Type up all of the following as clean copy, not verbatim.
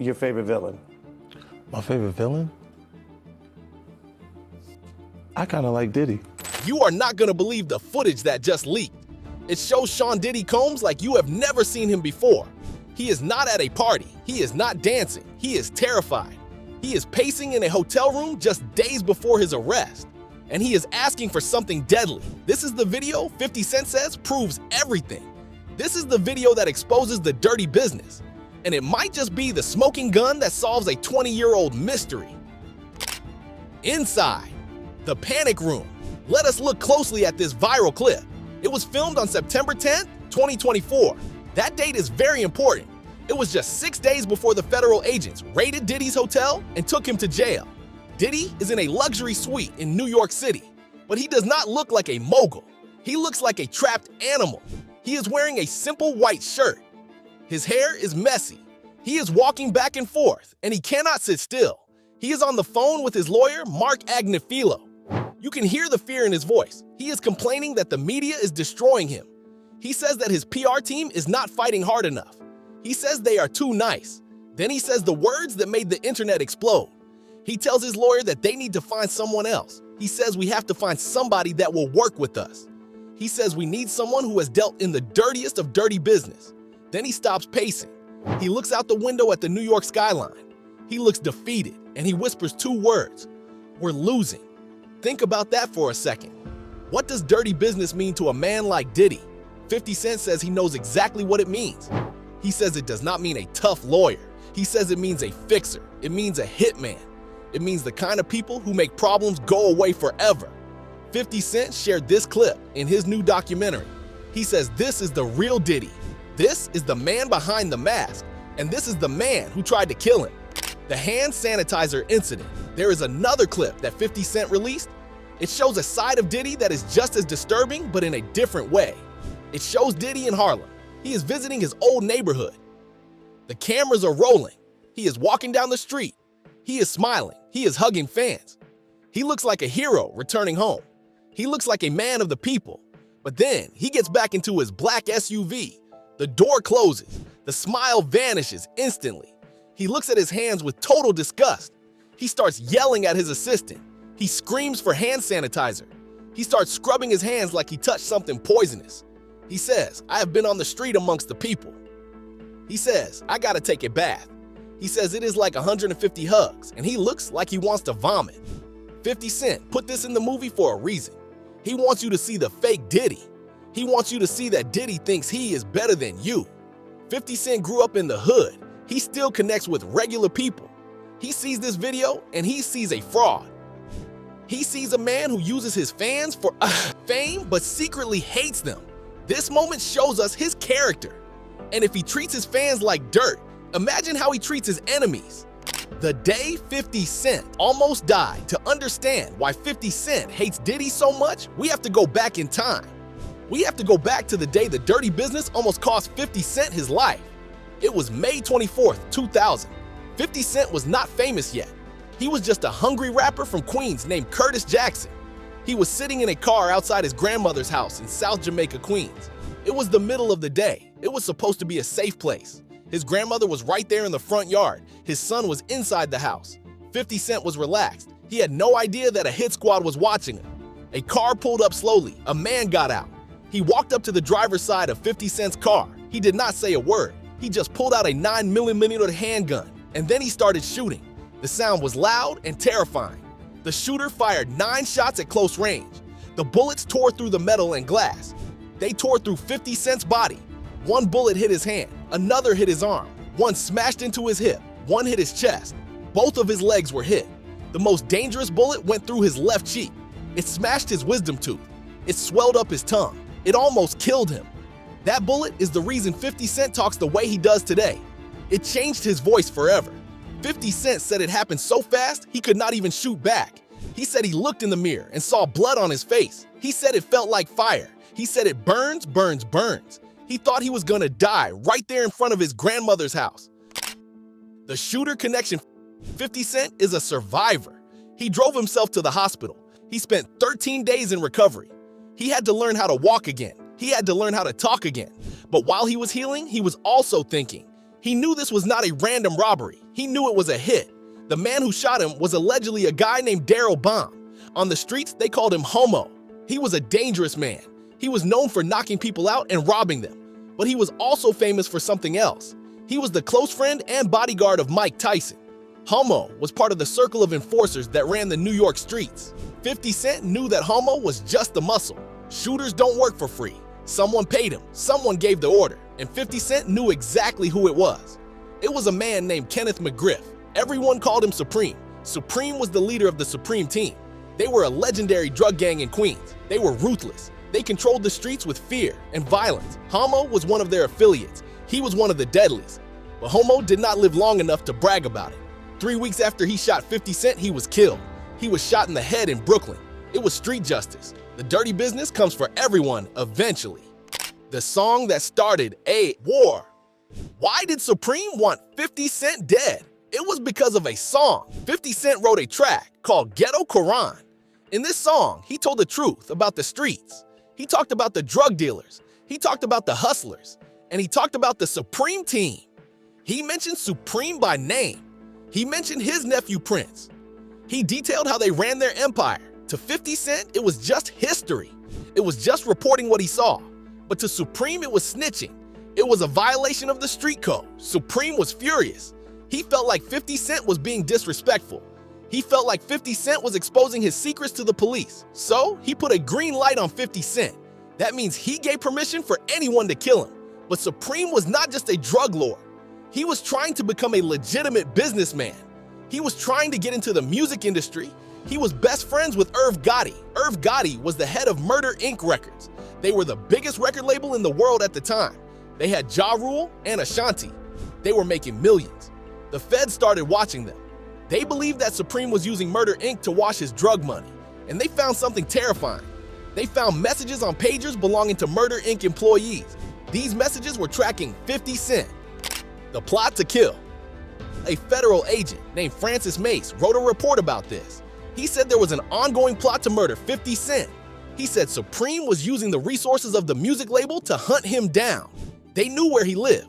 your favorite villain? My favorite villain? I kind of like Diddy. You are not gonna believe the footage that just leaked. It shows Sean Diddy Combs like you have never seen him before. He is not at a party. He is not dancing. He is terrified. He is pacing in a hotel room just days before his arrest. And he is asking for something deadly. This is the video 50 Cent says proves everything. This is the video that exposes the dirty business. And it might just be the smoking gun that solves a 20-year-old mystery. Inside, the panic room. Let us look closely at this viral clip. It was filmed on September 10th, 2024. That date is very important. It was just 6 days before the federal agents raided Diddy's hotel and took him to jail. Diddy is in a luxury suite in New York City, but he does not look like a mogul. He looks like a trapped animal. He is wearing a simple white shirt. His hair is messy. He is walking back and forth, and he cannot sit still. He is on the phone with his lawyer, Mark Agnifilo. You can hear the fear in his voice. He is complaining that the media is destroying him. He says that his PR team is not fighting hard enough. He says they are too nice. Then he says the words that made the internet explode. He tells his lawyer that they need to find someone else. He says we have to find somebody that will work with us. He says we need someone who has dealt in the dirtiest of dirty business. Then he stops pacing. He looks out the window at the New York skyline. He looks defeated, and he whispers 2 words. We're losing. Think about that for a second. What does dirty business mean to a man like Diddy? 50 Cent says he knows exactly what it means. He says it does not mean a tough lawyer. He says it means a fixer. It means a hitman. It means the kind of people who make problems go away forever. 50 Cent shared this clip in his new documentary. He says this is the real Diddy. This is the man behind the mask. And this is the man who tried to kill him. The hand sanitizer incident. There is another clip that 50 Cent released. It shows a side of Diddy that is just as disturbing, but in a different way. It shows Diddy in Harlem. He is visiting his old neighborhood. The cameras are rolling. He is walking down the street. He is smiling. He is hugging fans. He looks like a hero returning home. He looks like a man of the people. But then he gets back into his black SUV. The door closes. The smile vanishes instantly. He looks at his hands with total disgust. He starts yelling at his assistant. He screams for hand sanitizer. He starts scrubbing his hands like he touched something poisonous. He says, I have been on the street amongst the people. He says, I gotta take a bath. He says it is like 150 hugs, and he looks like he wants to vomit. 50 Cent put this in the movie for a reason. He wants you to see the fake Diddy. He wants you to see that Diddy thinks he is better than you. 50 Cent grew up in the hood. He still connects with regular people. He sees this video and he sees a fraud. He sees a man who uses his fans for fame but secretly hates them. This moment shows us his character. And if he treats his fans like dirt, imagine how he treats his enemies. The day 50 Cent almost died, to understand why 50 Cent hates Diddy so much, we have to go back in time. We have to go back to the day the dirty business almost cost 50 Cent his life. It was May 24th, 2000. 50 Cent was not famous yet. He was just a hungry rapper from Queens named Curtis Jackson. He was sitting in a car outside his grandmother's house in South Jamaica, Queens. It was the middle of the day. It was supposed to be a safe place. His grandmother was right there in the front yard. His son was inside the house. 50 Cent was relaxed. He had no idea that a hit squad was watching him. A car pulled up slowly. A man got out. He walked up to the driver's side of 50 Cent's car. He did not say a word. He just pulled out a 9mm handgun, and then he started shooting. The sound was loud and terrifying. The shooter fired 9 shots at close range. The bullets tore through the metal and glass. They tore through 50 Cent's body. One bullet hit his hand, another hit his arm, one smashed into his hip, one hit his chest. Both of his legs were hit. The most dangerous bullet went through his left cheek. It smashed his wisdom tooth. It swelled up his tongue. It almost killed him. That bullet is the reason 50 Cent talks the way he does today. It changed his voice forever. 50 Cent said it happened so fast he could not even shoot back. He said he looked in the mirror and saw blood on his face. He said it felt like fire. He said it burns, burns, burns. He thought he was gonna die right there in front of his grandmother's house. The shooter connection. 50 Cent is a survivor. He drove himself to the hospital. He spent 13 days in recovery. He had to learn how to walk again. He had to learn how to talk again. But while he was healing, he was also thinking. He knew this was not a random robbery. He knew it was a hit. The man who shot him was allegedly a guy named Daryl Baum. On the streets, they called him Homo. He was a dangerous man. He was known for knocking people out and robbing them. But he was also famous for something else. He was the close friend and bodyguard of Mike Tyson. Homo was part of the circle of enforcers that ran the New York streets. 50 Cent knew that Homo was just the muscle. Shooters don't work for free. Someone paid him, someone gave the order, and 50 Cent knew exactly who it was. It was a man named Kenneth McGriff. Everyone called him Supreme. Supreme was the leader of the Supreme Team. They were a legendary drug gang in Queens. They were ruthless. They controlled the streets with fear and violence. Homo was one of their affiliates. He was one of the Deadliest. But Homo did not live long enough to brag about it. 3 weeks after he shot 50 Cent, he was killed. He was shot in the head in Brooklyn. It was street justice. The dirty business comes for everyone eventually. The song that started a war. Why did Supreme want 50 Cent dead? It was because of a song. 50 Cent wrote a track called Ghetto Quran. In this song, he told the truth about the streets. He talked about the drug dealers. He talked about the hustlers. And he talked about the Supreme Team. He mentioned Supreme by name. He mentioned his nephew Prince. He detailed how they ran their empire. To 50 Cent, it was just history. It was just reporting what he saw. But to Supreme, it was snitching. It was a violation of the street code. Supreme was furious. He felt like 50 Cent was being disrespectful. He felt like 50 Cent was exposing his secrets to the police. So he put a green light on 50 Cent. That means he gave permission for anyone to kill him. But Supreme was not just a drug lord. He was trying to become a legitimate businessman. He was trying to get into the music industry. He was best friends with Irv Gotti. Irv Gotti was the head of Murder Inc. Records. They were the biggest record label in the world at the time. They had Ja Rule and Ashanti. They were making millions. The feds started watching them. They believed that Supreme was using Murder Inc. to wash his drug money, and they found something terrifying. They found messages on pagers belonging to Murder Inc. employees. These messages were tracking 50 Cent. The plot to kill. A federal agent named Francis Mace wrote a report about this. He said there was an ongoing plot to murder 50 Cent. He said Supreme was using the resources of the music label to hunt him down. They knew where he lived.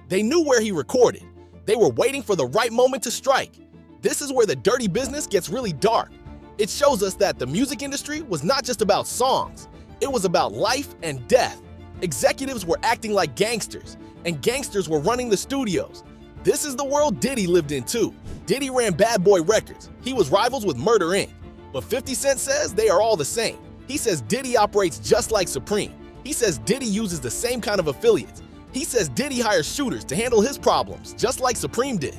They knew where he recorded. They were waiting for the right moment to strike. This is where the dirty business gets really dark. It shows us that the music industry was not just about songs. It was about life and death. Executives were acting like gangsters, and gangsters were running the studios. This is the world Diddy lived in too. Diddy ran Bad Boy Records. He was rivals with Murder Inc. But 50 Cent says they are all the same. He says Diddy operates just like Supreme. He says Diddy uses the same kind of affiliates. He says Diddy hires shooters to handle his problems, just like Supreme did.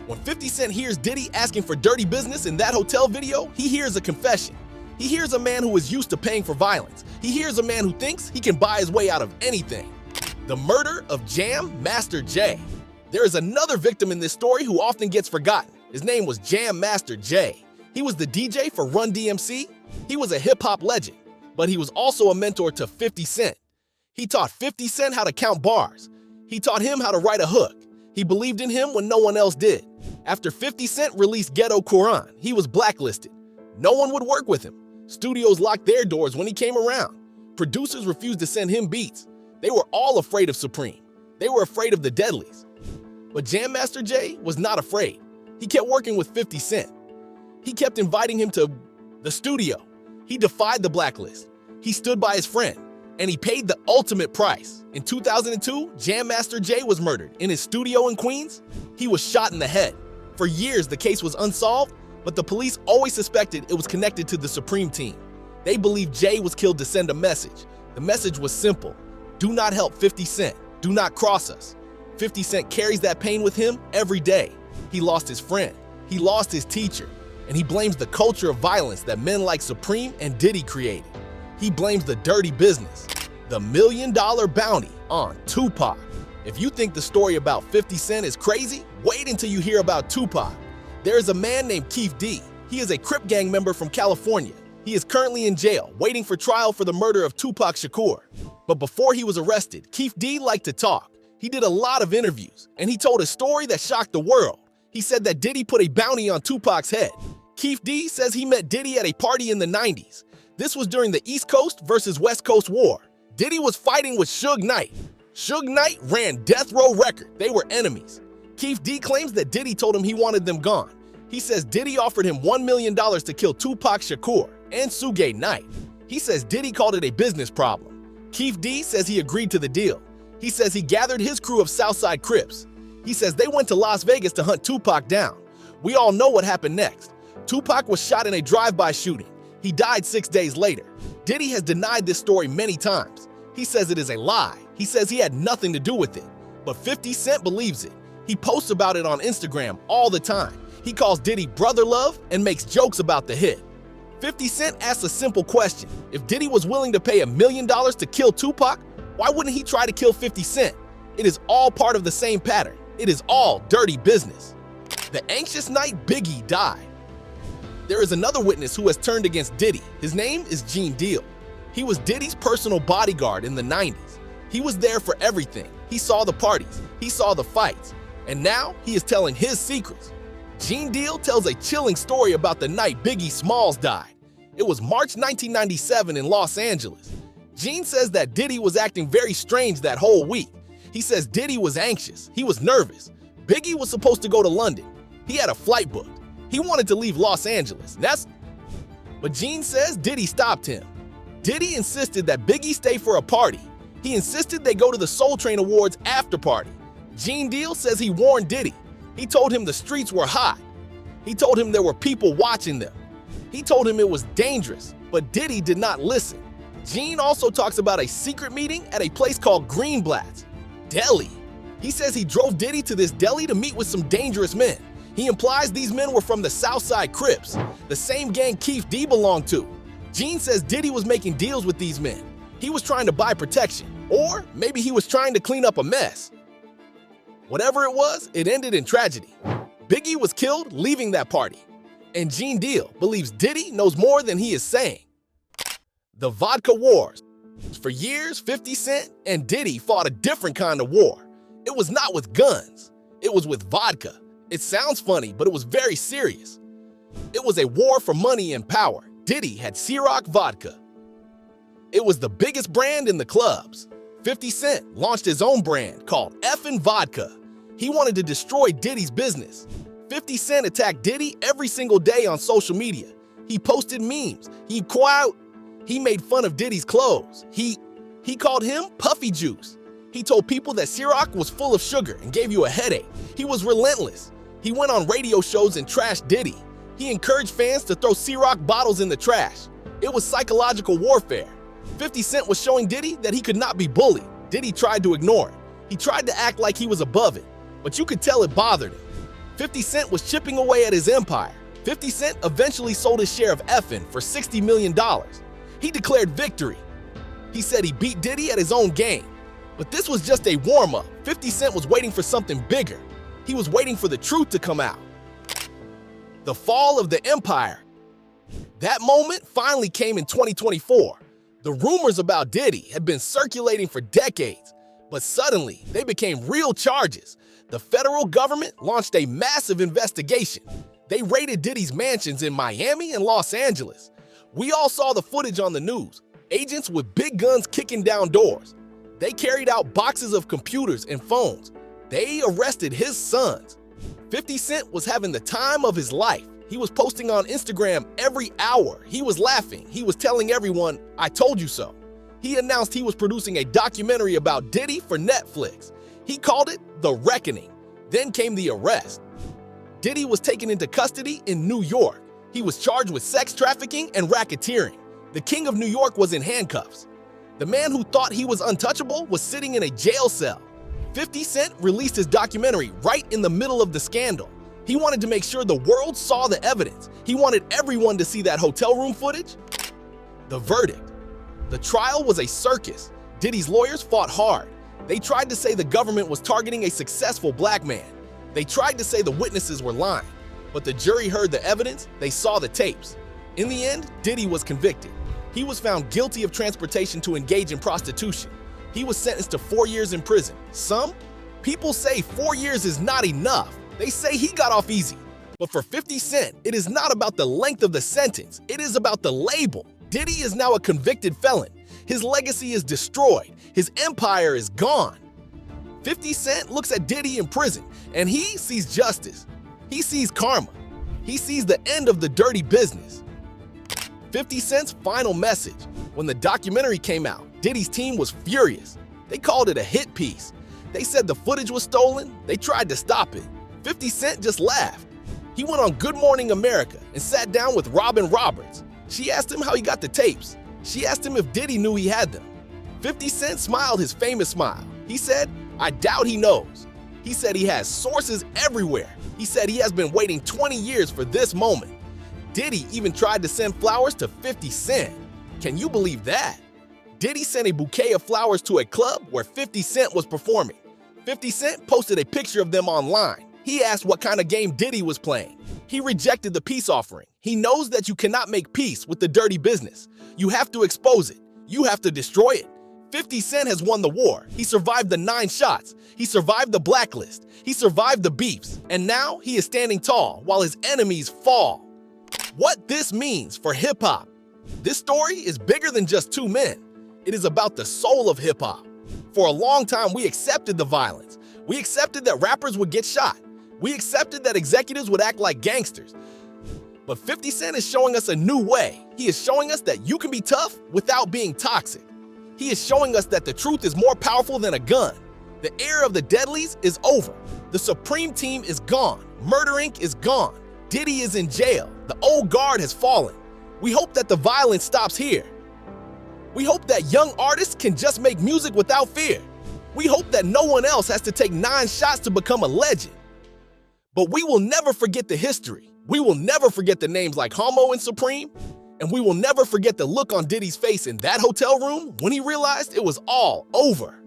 When 50 Cent hears Diddy asking for dirty business in that hotel video, he hears a confession. He hears a man who is used to paying for violence. He hears a man who thinks he can buy his way out of anything. The murder of Jam Master Jay. There is another victim in this story who often gets forgotten. His name was Jam Master Jay. He was the DJ for Run DMC. He was a hip-hop legend, but he was also a mentor to 50 Cent. He taught 50 Cent how to count bars. He taught him how to write a hook. He believed in him when no one else did. After 50 Cent released Ghetto Quran, he was blacklisted. No one would work with him. Studios locked their doors when he came around. Producers refused to send him beats. They were all afraid of Supreme. They were afraid of the Deadliest. But Jam Master Jay was not afraid. He kept working with 50 Cent. He kept inviting him to the studio. He defied the blacklist. He stood by his friend, and he paid the ultimate price. In 2002, Jam Master Jay was murdered in his studio in Queens. He was shot in the head. For years, the case was unsolved, but the police always suspected it was connected to the Supreme Team. They believed Jay was killed to send a message. The message was simple: do not help 50 Cent. Do not cross us. 50 Cent carries that pain with him every day. He lost his friend. He lost his teacher. And he blames the culture of violence that men like Supreme and Diddy created. He blames the dirty business. The $1 million bounty on Tupac. If you think the story about 50 Cent is crazy, wait until you hear about Tupac. There is a man named Keith D. He is a Crip gang member from California. He is currently in jail, waiting for trial for the murder of Tupac Shakur. But before he was arrested, Keith D liked to talk. He did a lot of interviews, and he told a story that shocked the world. He said that Diddy put a bounty on Tupac's head. Keith D says he met Diddy at a party in the 90s. This was during the East Coast versus West Coast war. Diddy was fighting with Suge Knight. Suge Knight ran Death Row Record. They were enemies. Keith D claims that Diddy told him he wanted them gone. He says Diddy offered him $1 million to kill Tupac Shakur and Suge Knight. He says Diddy called it a business problem. Keith D says he agreed to the deal. He says he gathered his crew of Southside Crips. He says they went to Las Vegas to hunt Tupac down. We all know what happened next. Tupac was shot in a drive-by shooting. He died 6 days later. Diddy has denied this story many times. He says it is a lie. He says he had nothing to do with it. But 50 Cent believes it. He posts about it on Instagram all the time. He calls Diddy brother love and makes jokes about the hit. 50 Cent asks a simple question. If Diddy was willing to pay $1 million to kill Tupac, why wouldn't he try to kill 50 Cent? It is all part of the same pattern. It is all dirty business. The anxious night Biggie died. There is another witness who has turned against Diddy. His name is Gene Deal. He was Diddy's personal bodyguard in the 90s. He was there for everything. He saw the parties. He saw the fights. And now he is telling his secrets. Gene Deal tells a chilling story about the night Biggie Smalls died. It was March 1997 in Los Angeles. Gene says that Diddy was acting very strange that whole week. He says Diddy was anxious. He was nervous. Biggie was supposed to go to London. He had a flight booked. He wanted to leave Los Angeles. But Gene says Diddy stopped him. Diddy insisted that Biggie stay for a party. He insisted they go to the Soul Train Awards after party. Gene Deal says he warned Diddy. He told him the streets were hot. He told him there were people watching them. He told him it was dangerous, but Diddy did not listen. Gene also talks about a secret meeting at a place called Greenblatt's Deli. He says he drove Diddy to this deli to meet with some dangerous men. He implies these men were from the Southside Crips, the same gang Keith D belonged to. Gene says Diddy was making deals with these men. He was trying to buy protection, or maybe he was trying to clean up a mess. Whatever it was, it ended in tragedy. Biggie was killed leaving that party. And Gene Deal believes Diddy knows more than he is saying. The Vodka Wars. For years, 50 Cent and Diddy fought a different kind of war. It was not with guns. It was with vodka. It sounds funny, but it was very serious. It was a war for money and power. Diddy had Ciroc vodka. It was the biggest brand in the clubs. 50 Cent launched his own brand called Effin' Vodka. He wanted to destroy Diddy's business. 50 Cent attacked Diddy every single day on social media. He posted memes. He made fun of Diddy's clothes. He called him Puffy Juice. He told people that Ciroc was full of sugar and gave you a headache. He was relentless. He went on radio shows and trashed Diddy. He encouraged fans to throw Ciroc bottles in the trash. It was psychological warfare. 50 Cent was showing Diddy that he could not be bullied. Diddy tried to ignore it. He tried to act like he was above it, but you could tell it bothered him. 50 Cent was chipping away at his empire. 50 Cent eventually sold his share of Effin' for $60 million. He declared victory. He said he beat Diddy at his own game. But this was just a warm-up. 50 Cent was waiting for something bigger. He was waiting for the truth to come out. The fall of the empire. That moment finally came in 2024. The rumors about Diddy had been circulating for decades, but suddenly they became real charges. The federal government launched a massive investigation. They raided Diddy's mansions in Miami and Los Angeles. We all saw the footage on the news. Agents with big guns kicking down doors. They carried out boxes of computers and phones. They arrested his sons. 50 Cent was having the time of his life. He was posting on Instagram every hour. He was laughing. He was telling everyone, "I told you so." He announced he was producing a documentary about Diddy for Netflix. He called it The Reckoning. Then came the arrest. Diddy was taken into custody in New York. He was charged with sex trafficking and racketeering. The King of New York was in handcuffs. The man who thought he was untouchable was sitting in a jail cell. 50 Cent released his documentary right in the middle of the scandal. He wanted to make sure the world saw the evidence. He wanted everyone to see that hotel room footage. The verdict. The trial was a circus. Diddy's lawyers fought hard. They tried to say the government was targeting a successful black man. They tried to say the witnesses were lying. But the jury heard the evidence, they saw the tapes. In the end, Diddy was convicted. He was found guilty of transportation to engage in prostitution. He was sentenced to 4 years in prison. Some people say 4 years is not enough. They say he got off easy. But for 50 Cent, it is not about the length of the sentence. It is about the label. Diddy is now a convicted felon. His legacy is destroyed. His empire is gone. 50 Cent looks at Diddy in prison, and he sees justice. He sees karma. He sees the end of the dirty business. 50 Cent's final message. When the documentary came out, Diddy's team was furious. They called it a hit piece. They said the footage was stolen. They tried to stop it. 50 Cent just laughed. He went on Good Morning America and sat down with Robin Roberts. She asked him how he got the tapes. She asked him if Diddy knew he had them. 50 Cent smiled his famous smile. He said, "I doubt he knows." He said he has sources everywhere. He said he has been waiting 20 years for this moment. Diddy even tried to send flowers to 50 Cent. Can you believe that? Diddy sent a bouquet of flowers to a club where 50 Cent was performing. 50 Cent posted a picture of them online. He asked what kind of game Diddy was playing. He rejected the peace offering. He knows that you cannot make peace with the dirty business. You have to expose it. You have to destroy it. 50 Cent has won the war. He survived the 9 shots. He survived the blacklist. He survived the beefs. And now he is standing tall while his enemies fall. What this means for hip-hop. This story is bigger than just 2 men. It is about the soul of hip-hop. For a long time, we accepted the violence. We accepted that rappers would get shot. We accepted that executives would act like gangsters. But 50 Cent is showing us a new way. He is showing us that you can be tough without being toxic. He is showing us that the truth is more powerful than a gun. The era of the Deadliest is over. The Supreme Team is gone. Murder Inc. is gone. Diddy is in jail. The old guard has fallen. We hope that the violence stops here. We hope that young artists can just make music without fear. We hope that no one else has to take 9 shots to become a legend. But we will never forget the history. We will never forget the names like Homo and Supreme. And we will never forget the look on Diddy's face in that hotel room when he realized it was all over.